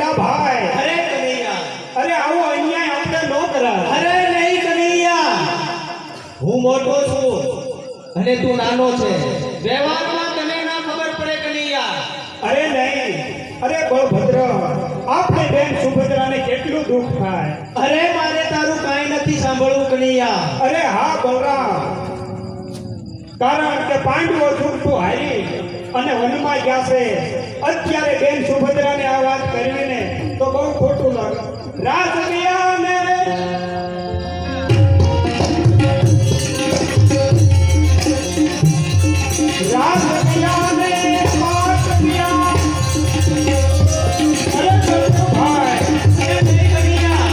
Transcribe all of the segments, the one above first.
મોટા ભાઈ અરે કનૈયા, અરે આવો અન્યાય આપણે ન કરાય. અરે નહીં કનૈયા, હું મોટો છું અને તું નાનો છે. વ્યવહારમાં તને ના ખબર પડે કનૈયા. અરે નહીં, અરે બળભદ્ર આપણે બેન સુભદ્રાને કેટલું દુઃખ થાય. અરે મારે તારું કાંઈ નથી સાંભળવું કનૈયા. અરે હા બલરામ, કારણ કે પાંડવો છૂટું હારી અને વનમાં ગયા છે. અત્યારે બેન સુભદ્રાને આ વાત કરવી ને તો બહુ ખોટું લાગે. રાજ ગયા ને રાજ ગયા ને પાટ ગયા. અરે ચલો ભાઈ, અરે નહીં કનૈયા,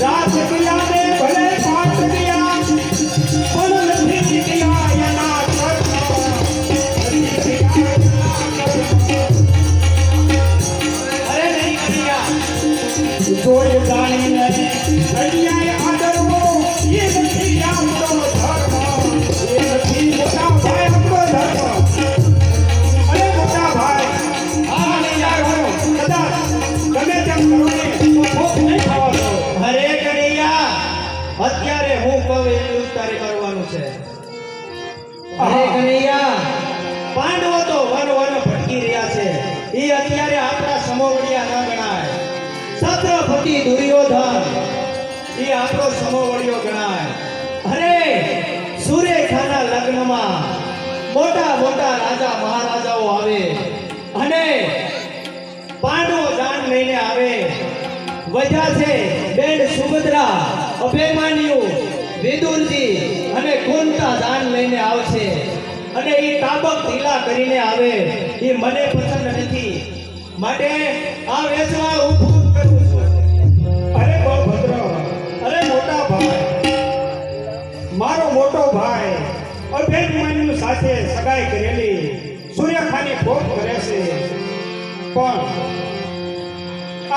રાજ ગયા ને ભલે પાટ ગયા પણ નથી જીત્યા એના કર્મ. અરે નહીં કનૈયા, જોઈ જાણીને અન્યાય આદરવો એ નથી આપણો ધર્મ. એ નથી મોટા ભાઈ આપણો ધર્મ. અરે મોટા ભાઈ, આ અન્યાય હોય કદાચ ગમે તેમ કરો ને તો ભોગ નહીં ખાવા દો. અરે કનૈયા, અત્યારે હું કહું એટલું જ તારે કરવાનું છે. અરે કનૈયા, પાંડવો તો વન ભટકી રહ્યા છે. એ અત્યારે આપણા સમોવડિયા ન ગણાય. છત્રપતિ દુર્યોધન એ આપણો સમોવડિયો ગણાય. અરે સુરેખાના લગ્નમાં મોટા મોટા રાજા મહારાજાઓ આવે અને પાંડવો જાન લઈને આવે. વજા છે બેન સુભદ્રા, અભિમાન્યુ, વિદુરજી અને કુંતા જાન લઈને આવશે અને એ તાબક ઢીલા કરીને આવે. એ મને પસંદ નથી, માટે આ વેચવા ઊભું કરું છું. અરે બળભદ્ર, અરે મોટા ભાઈ, મારો મોટો ભાઈ અભિમન્યુ સાથે સગાઈ કરેલી સૂર્યખાની ભોગ કરે છે. પણ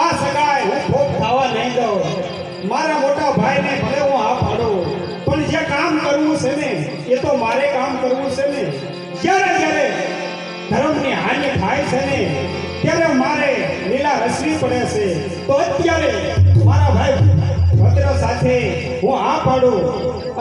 આ સગાઈ હું ભોગ થવા નહીં દઉં. મારા મોટા ભાઈને ભલે હું હા પાડું, પણ જે કામ કરવું છે ને એ તો મારે કામ કરવું છે ને. જ્યારે જ્યારે ધર્મની હાનિ થાય છે ને ત્યારે મારે લીલા રસવી પડે છે. તો અત્યારે મારા ભાઈ ભદ્ર સાથે હું હા પાડું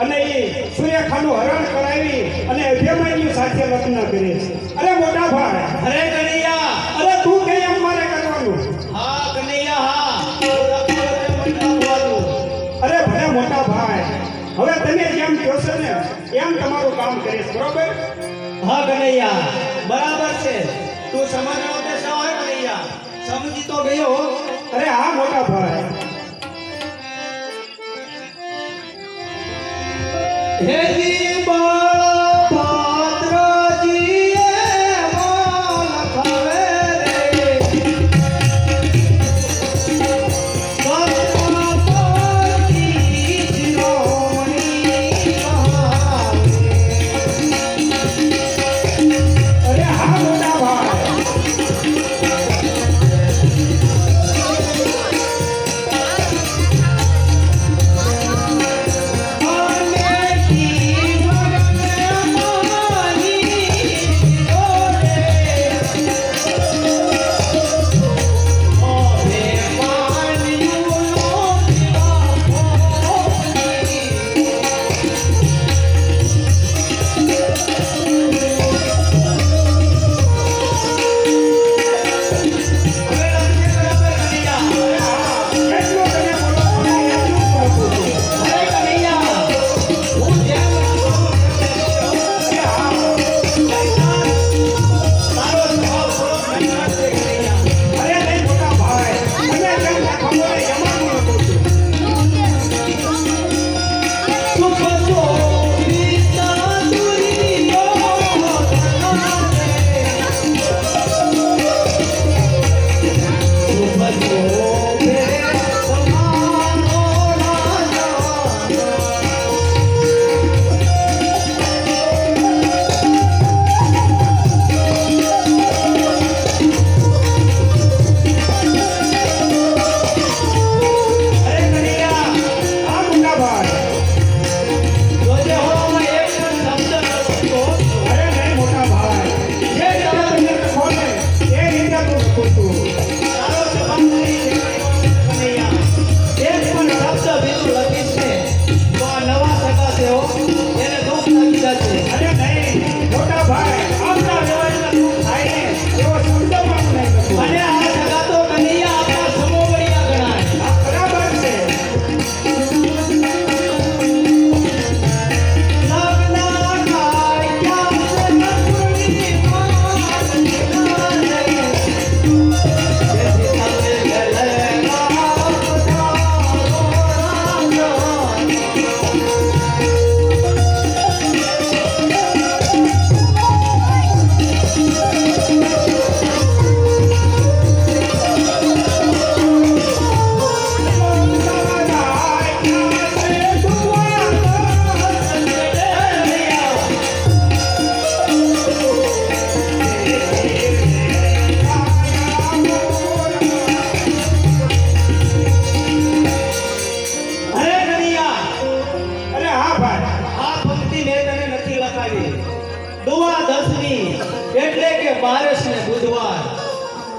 અને એ સૂર્યખાનું હરણ કરાવી અને અભિમન્યુ સાથે લગ્ન કરે છે. અરે મોટા ભાઈ, અરે કનૈયા, અરે તું કે એમ મારે કરવાનું. હા કનૈયા, હા અરે ભલે મોટા ભાઈ, હવે તમે જેમ કહો છો ને એમ તમારું કામ કરીશ, બરોબર? હા કનૈયા, બરાબર છે. તું સમજવાનો તે સવાય કનૈયા, સમજી તો ગયો. અરે હા મોટા ભાઈ. હે જી બળભદ્રજીએ બોલ ખાવે રે, છત્રપતિ શિરોમણી કહાવે. અરે હા મોટા ભાઈ. અને કી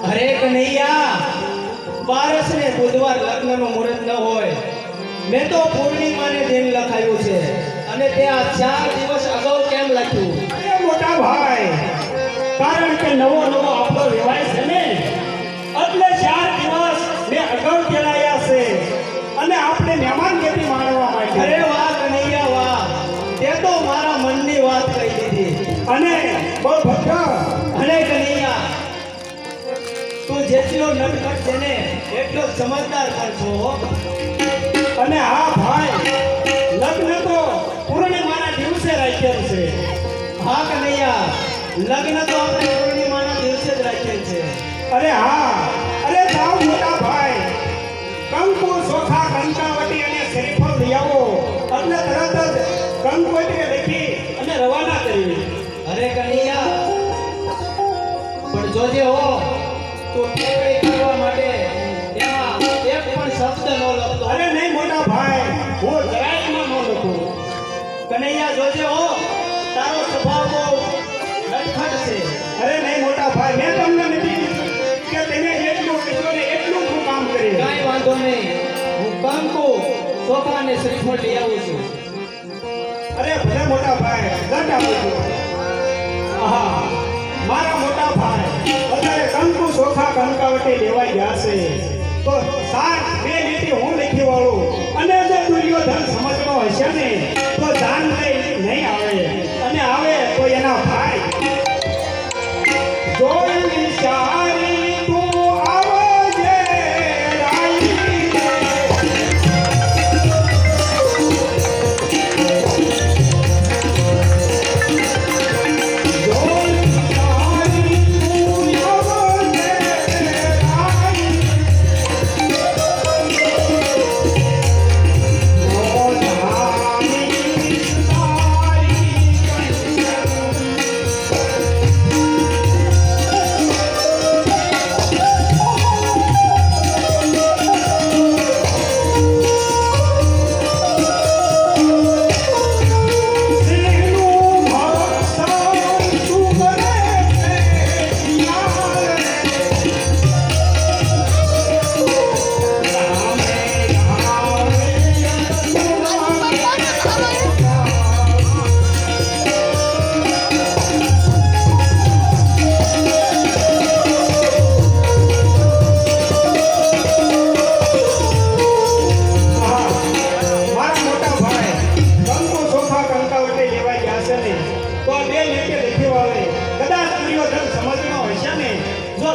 અરે કનૈયા, બારસ ને બુધવાર લગ્નનું મુહૂર્ત ન હોય. મેં તો પૂર્ણિમાને દિન લખાયું છે અને ત્યાં 4 દિવસ અગાઉ કેમ લખ્યું? અરે મોટા ભાઈ, કારણ કે નવો આપણો વિવાહ છે ને, એટલે 4 દિવસ મેં અગાઉ કેળાયા છે અને આપણે મહેમાન ગતિ માણવા માટે. અરે વાહ કનૈયા વાહ, તે તો મારા મનની વાત કહી દીધી. અને બહુ ભદ્ર અને કનૈયા, તું જેટલો નટખટ છે ને એટલો સમજદાર પણ છો. અને હા ભાઈ, લગ્ન તો પૂર્ણિમાના દિવસે રાખેલ છે. હા કનૈયા, લગ્ન તો આપણે પૂર્ણિમાના દિવસે જ રાખેલ છે. અરે હા, અરે જાઓ મોટા ભાઈ, કંકુ ચોખા કંકાવટી અને શ્રીફળ લઈ આવો. એટલે તરત જ કંકોત્રી લખી અને રવાના કરી. અરે કનૈયા, પણ જોજે હો, તું ટેકડી કરવા માટે એમાં એક પણ શબ્દ ન લખતો. અરે નહીં મોટા ભાઈ, હું જરાયમાં ન લખું. કનૈયા જોજે હો, તારો સ્વભાવ બહુ નટખટ છે. અરે નહીં મોટા ભાઈ, મેં તમને નથી કે તમે એટલું કીધું ને એટલું હું કામ કરી. કાંઈ વાંધો નહીં, હું કંકુ ચોખા અને શ્રીફળ લઈ આવું છું. અરે ભલે મોટા ભાઈ, દંડ આપું છું. આહા, મારા મોટા ભાઈ અત્યારે કંકુ ચોખા કંકાવટી લેવાઈ ગયા છે, તો સાત બે લીટી હું લખી વાળું. અને જો દુર્યોધન સમજનો હશે ને તો જાન લઈ નહીં આવે, અને આવે તો એના ભાઈ. જોઈ વિચારી તું આવજે રાઈ.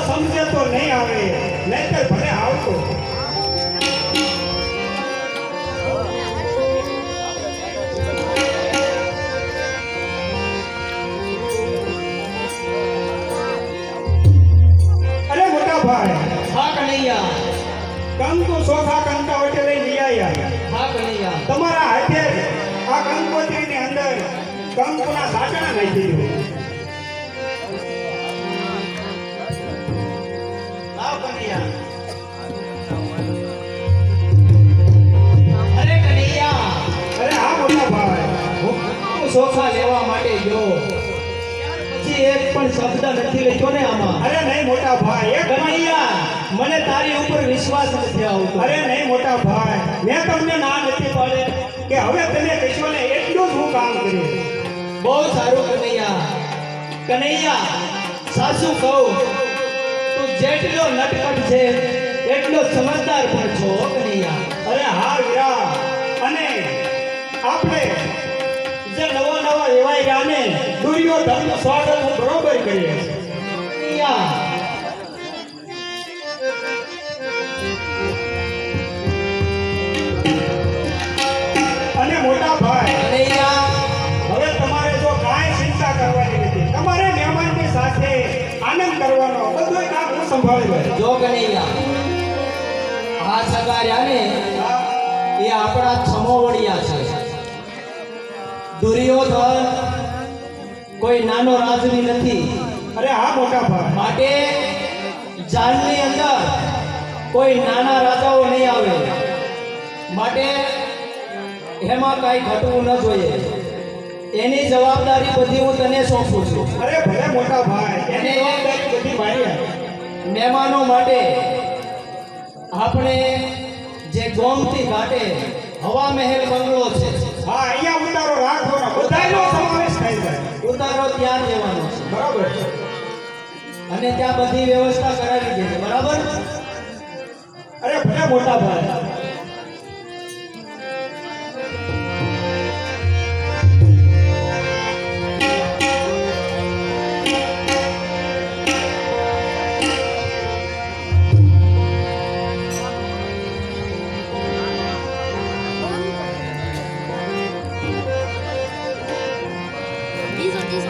સમજે તો નહીં આવે, નહીંતર ભલે આવતો. અરે મોટા ભાઈ, હા કનૈયા, કંકુ ચોખા કંકાવટી લઈ લઈ આવ્યા. હા કનૈયા. તમારા હાથે જ આ કંકોત્રીની અંદર કંકુના સાચણા નાખી દો. લાવ કનૈયા. અરે કનૈયા, અરે હા મોટા ભાઈ, હું ચોખા લેવા માટે ગયો, પછી એક પણ શબ્દ નથી લખ્યો ને આમાં. અરે નહીં મોટા ભાઈ, એક કનૈયા, મને તારી ઉપર વિશ્વાસ નથી આવતો. અરે નહીં મોટા ભાઈ, મેં તમને ના નથી પાડે કે હવે તમે કહેશો ને એટલું જ હું કામ કર્યું. બહુ સારું કનૈયા. કનૈયા, સાચું કહું, તું જેટલો નટખટ છે એટલો સમજદાર પણ છો કનૈયા. અરે હા વીરા, અને આપણે જે નવા એવાય ગયા ને દુર્યોધનનું સ્વાગત હું બરોબર કરીએ. કનૈયા, અને મોટા ભાઈ, કનૈયા, હવે તમારે જો કાંઈ ચિંતા કરવાની નથી, તમારે મહેમાનની સાથે આનંદ કરવાનો, બધું કામ હું સંભાળી લઈશ. જો કનૈયા, આ સગાર્યા ને એ આપણા છમોવડિયા છે. દુર્યોધન કોઈ નાનો રાજવી નથી, અરે હા મોટા ભાઈ, માટે જાનની અંદર કોઈ નાના રાજાઓ નહીં આવે, માટે એમાં કાંઈ ઘટવું ન જોઈએ. એની જવાબદારી બધી હું તને સોંપું છું. અરે ભલે મોટા ભાઈ, એની જવાબદારી બધી મારી. મહેમાનો માટે આપણે જે ગોમતી ઘાટે હવા મહેલ બંગલો છે હા અહીંયા ઉતારો રાખવાનો બધાયનો સમાવેશ થાય છે ઉતારો ત્યાં લેવાનો છે બરાબર છે અને ત્યાં બધી વ્યવસ્થા કરાવી દે છે બરાબર અરે ભલે મોટા ભાઈ Dice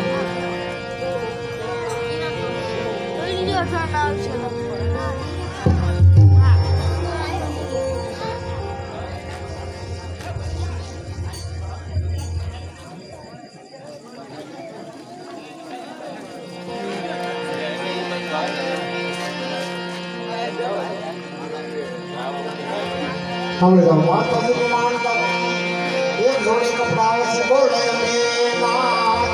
हमने तो माता से गुमान का एक जोड़े कपड़ा से बोल रहे हैं नाथ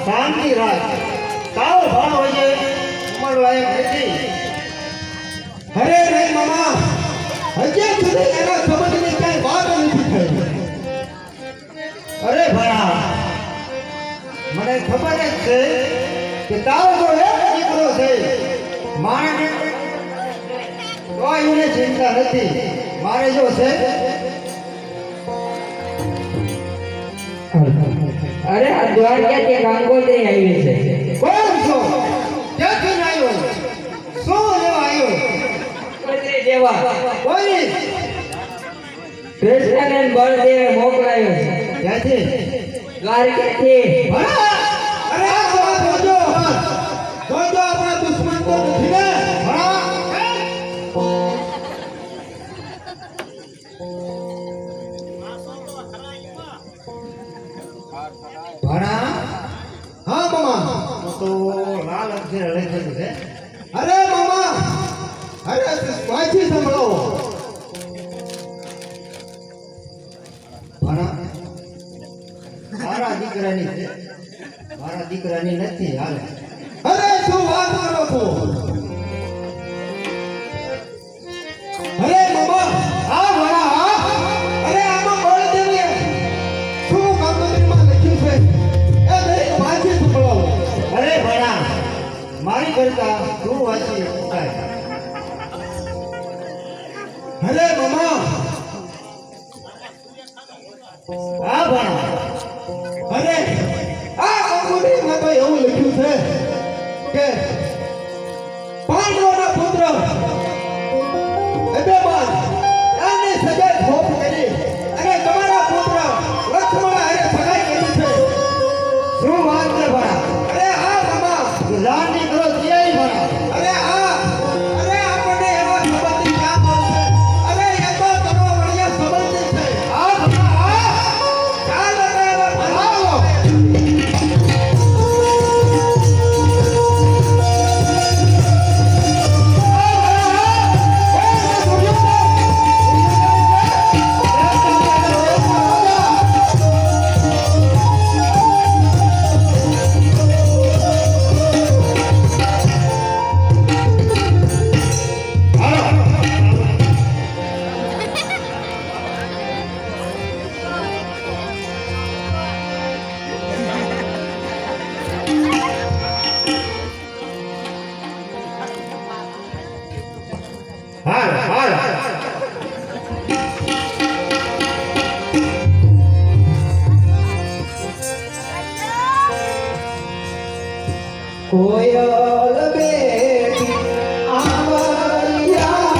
શાંતિ રાખ તાવ ભાવ હોય ઉમર લાયક નથી अरे रे मामा हजे સુધી એના સંબંધની કઈ વાત નથી થઈ અરે ભણા મને ખબર જ છે કે તારો તો એક દીકરો છે માણસને કોઈ એને ચિંતા નથી મારે જો છે અરે આ દ્વારકાથી ગંગોત્રી આવી છે કોણ છો ક્યાંથી આવ્યો શું લેવા આવ્યો ગંગોત્રી દેવા કોઈ કૃષ્ણ અને બળદેવે મોકલાયો છે ક્યાંથી દ્વારકાથી ભણા અરે આ જોજો જોજો આપણા દુશ્મન તો નથી ને ભણા ભણા હા મામા તો લાલ અક્ષર લખેલું છે અરે મામા અરે વાંચી સંભળો ભણા મારા દીકરાની છે મારા દીકરાની નથી હાલે અરે શું વાત કરો છો અરે મામા હા ભણા હા અરે આમાં બળદેવે શું કાગળમાં લખ્યું છે એ દરેક વાંચી સંભળો અરે ભણા મારી કરતા તું વાંચી શકાય અરે મામા હા ભણા અરે આ કાગળમાં તો એવું લખ્યું છે કે પાંડવોના પુત્ર અભિમાન એની સગાઈ થોપ કરી અને તમારા પુત્ર લક્ષ્મણ હારે સગાઈ કરી છે શું વાત છે ભણા અરે હા મામા લાલ દીકરો ત્યાંય ભણા અરે હા અરે આપણને એવા સંબંધી ક્યાં મળશે અરે એ તો તમારો વડિયા સંબંધી છે હા ભણા હા ચાર કોયલ બેટી આવરિયા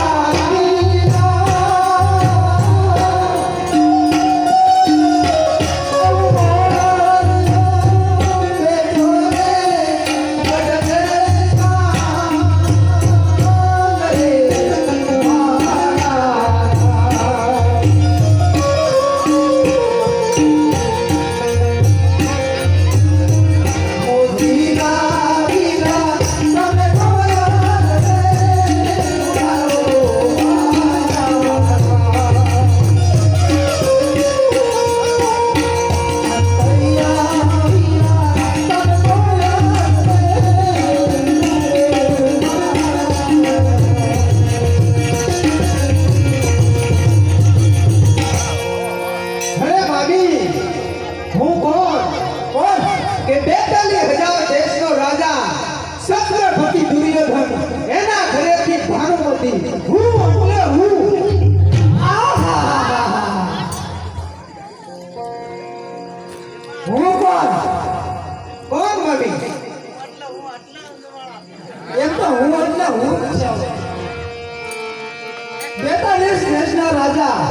રાજા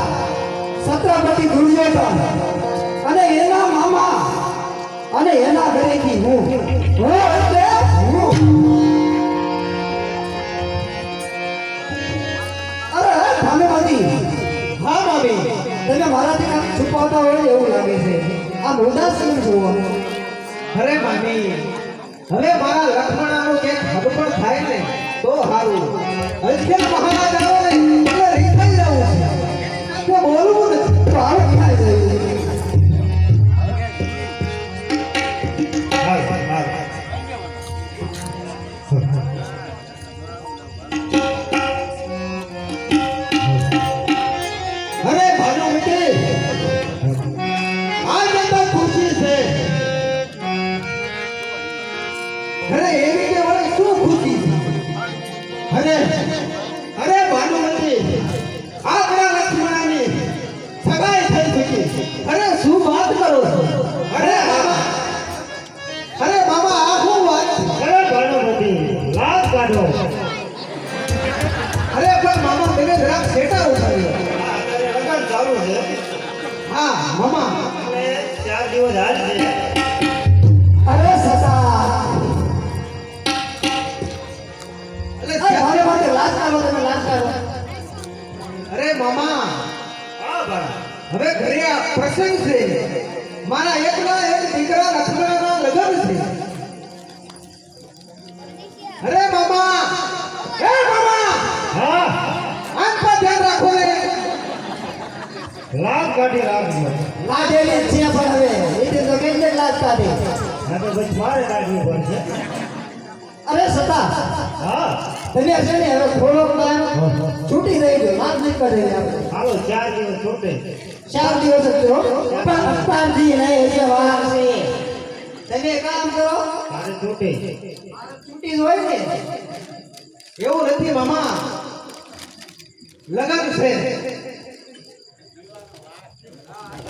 છત્રપતિ દુર્યોધન અને એના મામા અને એના ઘરેથી હું એટલે હું અરે ભાનુમતી હા મામી તમે મારાથી કાંઈક છુપાવતા હોય એવું લાગે છે આ ઉદાસ કેમ જુઓ અરે મામી હવે મારા લક્ષ્મણાનું કે હડપણ થાય ને તો સારું અજકેલ મહારાજાઓને એટલે રીસાઈ જવું છે કે બોલવું નથી તો આવે ક્યાં જઈએ અરે ભાનુમતી આ બધા ખુશી છે અરે એવી કે વળે શું ખુશી છે અરે ભાનુમતી આપણા લક્ષ્મણાની સગાઈ થઈ ચૂકી અરે શું વાત કરો છો અરે મામા આ શું વાત અરે ભાનુમતી લાજ કાઢો અરે પણ મામા તમે જરાક સેટા ઉઠાવ્યો લગન ચાલુ છે હા મામા અને 4 દિવસ હાલ છે અરે સસા એટલે મારે માટે લાજ કાઢો તમે લાજ કાઢો અરે મામા હા ભા હવે ઘરે આ પ્રસંગ છે મારા એકના એક દીકરા લક્ષ્મણના લગ્ન છે અરે મામા હા આમ પર ધ્યાન રાખો ને લાજ કાઢી રાખજો લાજેલી છે પણ હવે એ તો કેટલે લાજ કાઢી હા તો પછી મારે કાઢવી પડશે અરે સતા હા તમે છે ને હવે થોડો ટાઈમ છૂટી રહી ગયો લાજ નહીં કાઢી આપણે હાલો 4 દિવસ છૂટે 4 દિવસ જ થયો પણ અસ્તારજી નહીં હજી વાર છે તમે કામ કરો તારે છૂટે છૂટી જ હોય ને એવું નથી મામા લગ્ન છે એટલે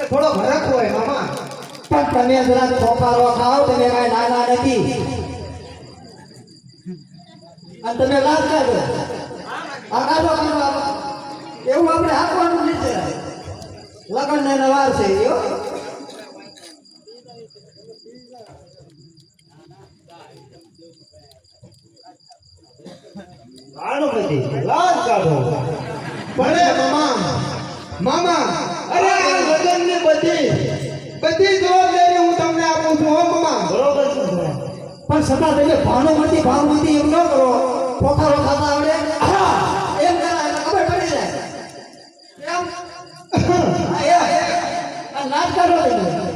થોડો ફરક હોય મામા પણ તમે જરા ખોપારો ખાઓ તમે કાંઈ નાના નથી અને તમે લાજ કાઢો આ કાઢો કાઢો એવું આપણે આપવાનું નથી લગ્ન ને વાર છે યો ભાનુમતી લાજ કાઢો ભલે મામા અરે આ લગ્નની બધી જવાબદારી હું તમને આપું છું હો મામા બરોબર છે ભા. પણ સદા તમે ભાનુમતી એમ ન કરો ખોખારો ખાતા આવડે એમ કરા એટલે ખબર પડી જાય એમ આ નાચ કાઢો તમે